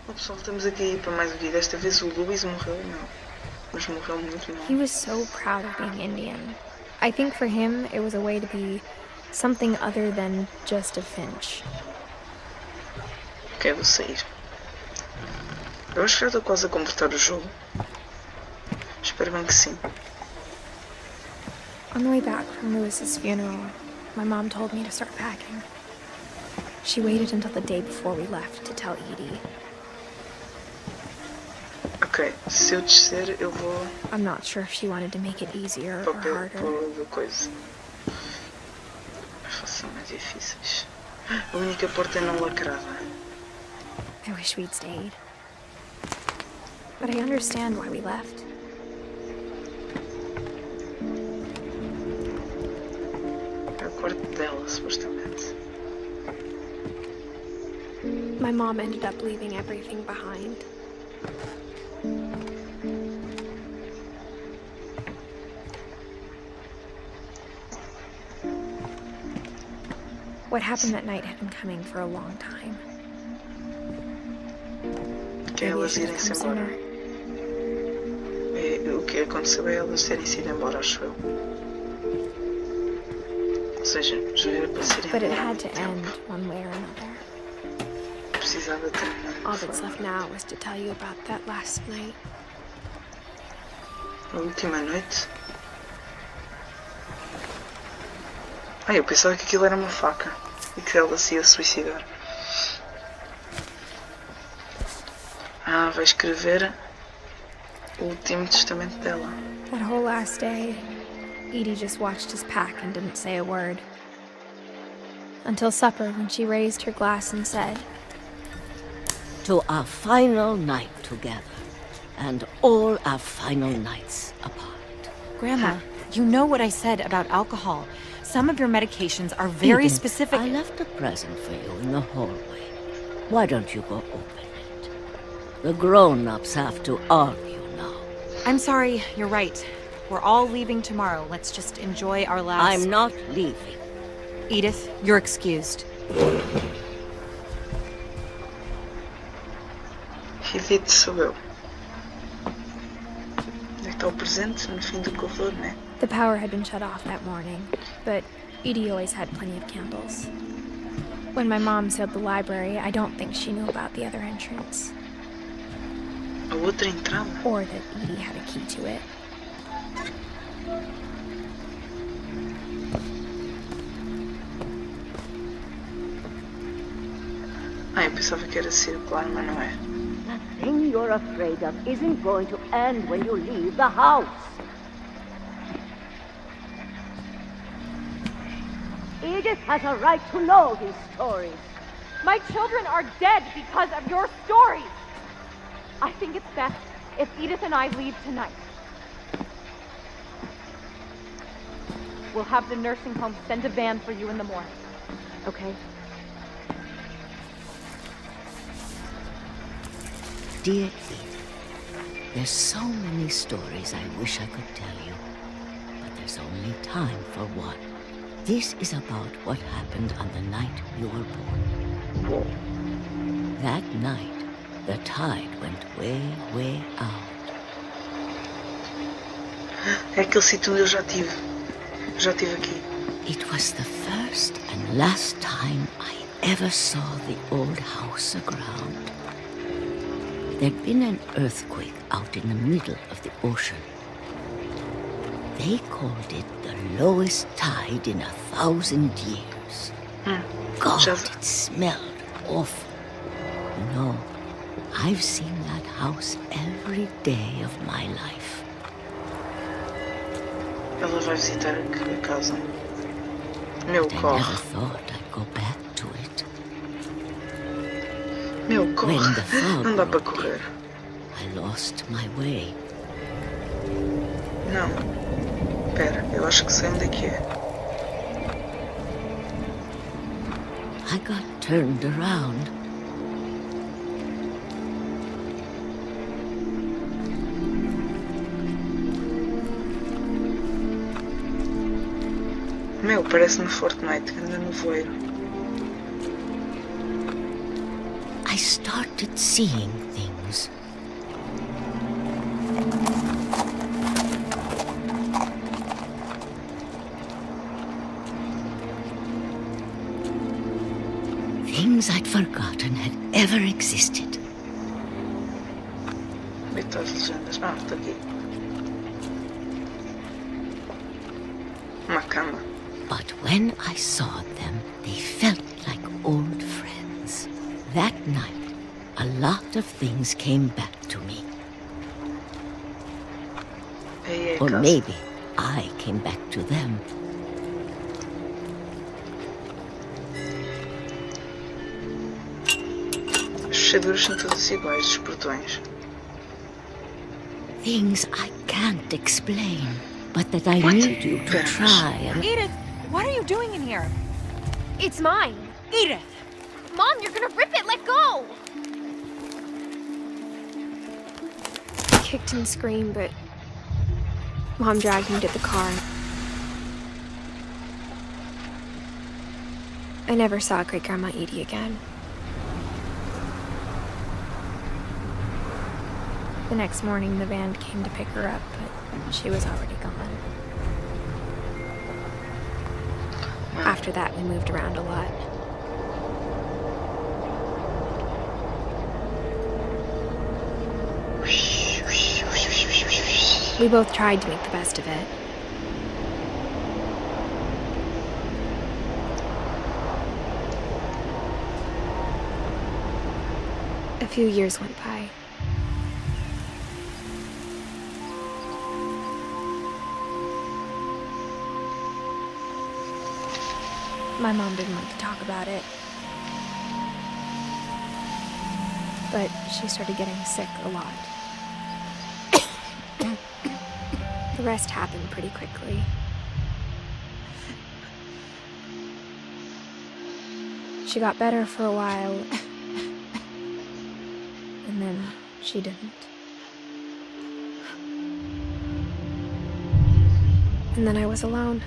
Oh, pessoal, estamos aqui para mais um vídeo. Desta vez o Louis morreu, não. Mas morreu muito mal. He was so proud of being Indian. I think for him, it was a way to be something other than just a Finch. Ok, vou sair. Eu acho que já estou quase a completar o jogo. Espero bem que sim. On the way back from Lewis's funeral, my mom told me to start packing. She waited until the day before we left to tell Edie. Ok, se eu descer eu vou... I'm not sure if she wanted to make it easier or harder. Para coisa. As são mais difíceis. A única porta é não lacrada. I wish we'd stayed. But I understand why we left. É o quarto dela, supostamente. My mom ended up leaving everything behind. What happened that night had been coming for a long time. Que é elas irem-se embora. O que aconteceu é elas terem-se ido embora, acho eu. Ou seja, já era para serem embora. But it had to end one way or another. Precisava terminar. All that's left now was to tell you about that last night. A última noite? Eu pensava que aquilo era uma faca e que ela se ia suicidar. Vai escrever o último testamento dela. That whole last day, Edie just watched us pack and didn't say a word. Until supper, when she raised her glass and said, "To our final night together, and all our final nights apart." Grandma, you know what I said about alcohol. Some of your medications are very Edith, specific. I left a present for you in the hallway. Why don't you go open it? The grown-ups have to argue now. I'm sorry, you're right. We're all leaving tomorrow. Let's just enjoy our last... I'm not leaving. Edith, you're excused. Edith sou eu. Onde é que está o presente? No fim do corredor, né? the power had been shut off that morning, but Edie always had plenty of candles. When my mom sealed the library, I don't think she knew about the other entrance. A outra entrada? Or that Edie had a key to it. Eu pensava que era circular, mas não é. The thing you're afraid of isn't going to end when you leave the house. Edith has a right to know these stories. My children are dead because of your stories. I think it's best if Edith and I leave tonight. We'll have the nursing home send a van for you in the morning. Okay? Dear Edith, there's so many stories I wish I could tell you, but there's only time for one. This is about what happened on the night you were born. Whoa. That night, the tide went way, way out. É aquele sítio onde eu já tive. Já estive aqui. It was the first and last time I ever saw the old house aground. There'd been an earthquake out in the middle of the ocean. They called it the lowest tide in 1,000 years. God, it smelled awful. You know, I've seen that house every day of my life. Ela vai visitar a casa. Meu But I corre. never thought I'd go back to it. Meu When corre. the fog Não dá para rolled correr. in, I lost my way. Não. Espera, eu acho que sei onde é que é. I got turned around. Meu, parece-me Fortnite, que anda no voeiro. I I started seeing things. Things I'd forgotten had ever existed. Eita, as legendas. Ah, está aqui. Uma cama. But when I saw them, they felt like old friends. That night, a lot of things came back to me. Aí é a Or casa. maybe I came back to them. As fechaduras são todas iguais, os portões. Things I can't explain, but that I What? need you to Gosh. try and... Edith, what are you doing in here? It's mine. Edith! Mom, you're gonna rip it. Let go. I kicked and screamed, but Mom dragged me to the car. I never saw Great-Grandma Edie again. The next morning, the van came to pick her up, but she was already gone. After that, we moved around a lot. We both tried to make the best of it. A few years went by. My mom didn't like to talk about it. But she started getting sick a lot. The rest happened pretty quickly. She got better for a while, and then she didn't. And then I was alone.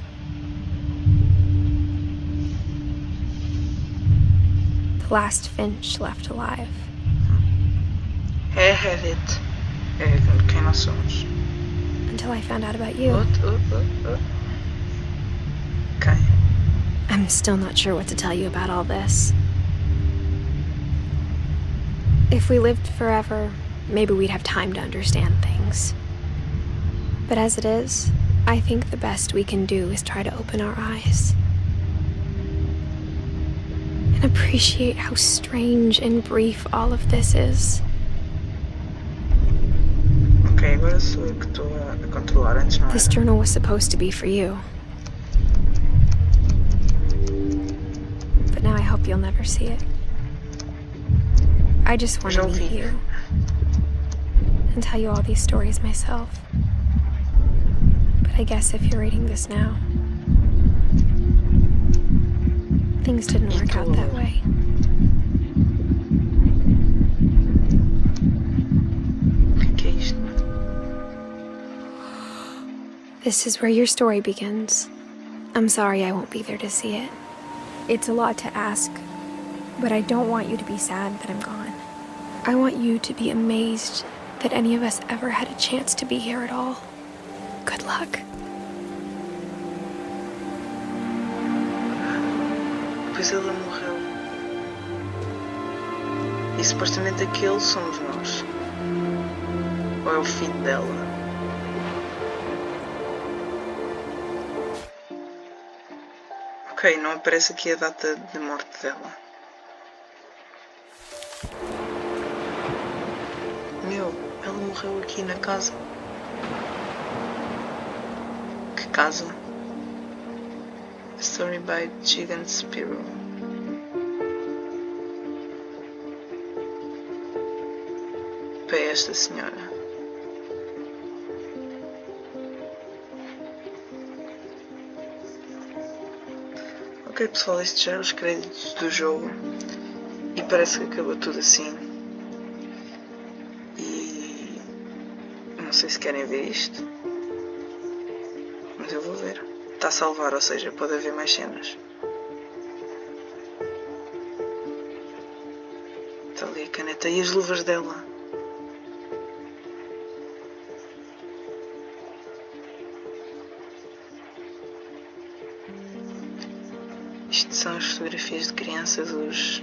The last Finch left alive. É Edith. É quem nós somos. Until I found out about you. Okay. I'm still not sure what to tell you about all this. If we lived forever, maybe we'd have time to understand things. But as it is, I think the best we can do is try to open our eyes. And appreciate how strange and brief all of this is. Ok, agora sou eu que estou a controlar, antes não This era. journal was supposed to be for you. But now I hope you'll never see it. I just want Já to meet ouvi. you and tell you all these stories myself. But I guess if you're reading this now, things didn't work out that way. O que é isto? This is where your story begins. I'm sorry I won't be there to see it. It's a lot to ask, but I don't want you to be sad that I'm gone. I want you to be amazed that any of us ever had a chance to be here at all. Good luck. Pois ela morreu. E supostamente aquele somos nós. Ou é o fim dela? Ok, não aparece aqui a data de morte dela. Meu, ela morreu aqui na casa. Que casa? Story by Gigant Spiro. Para esta senhora. Ok pessoal, estes já são os créditos do jogo. E parece que acabou tudo assim. E não sei se querem ver isto. Mas eu vou ver. Está a salvar, ou seja, pode haver mais cenas. Está Está ali a caneta e as luvas dela. Isto são as fotografias de criança das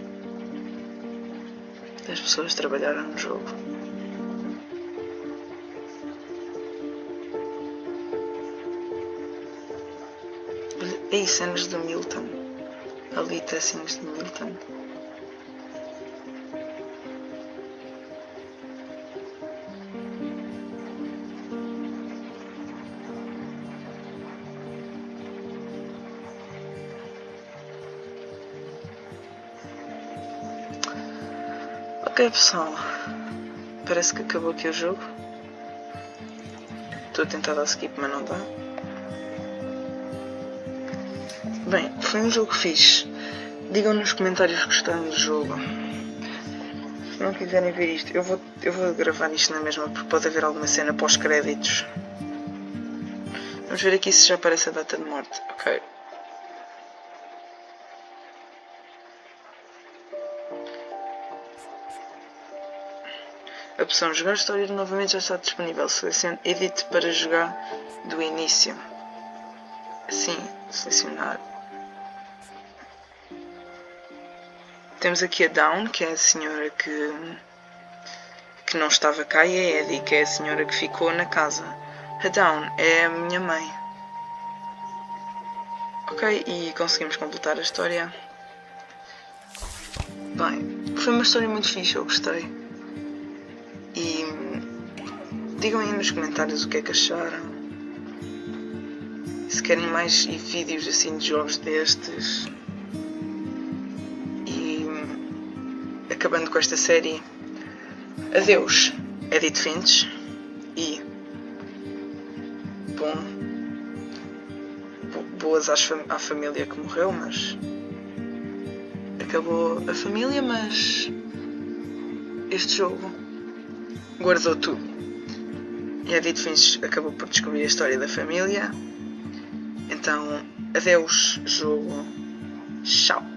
pessoas que trabalharam no jogo. E cenas do Milton. Ali tracinhos de Milton. Ok, pessoal, parece que acabou aqui o jogo. Estou a tentar dar skip, mas não dá. Bem, foi um jogo fixe. Digam nos comentários que gostaram do jogo. Se não quiserem ver isto, eu vou gravar isto na mesma, porque pode haver alguma cena pós-créditos. Vamos ver aqui se já aparece a data de morte. Ok. A opção jogar história novamente já está disponível. Selecione Edith para jogar do início. Sim, selecionar. Temos aqui a Dawn, que é a senhora que não estava cá, e a Eddie, que é a senhora que ficou na casa. A Dawn é a minha mãe. Ok, e conseguimos completar a história. Bem, foi uma história muito fixe, eu gostei. E digam aí nos comentários o que é que acharam. Se querem mais vídeos assim de jogos destes. E acabando com esta série, adeus, Edith Finch. E boas à família que morreu, mas acabou a família, mas este jogo guardou tudo. E a Edith Finch acabou por descobrir a história da família. Então, adeus, jogo. Tchau.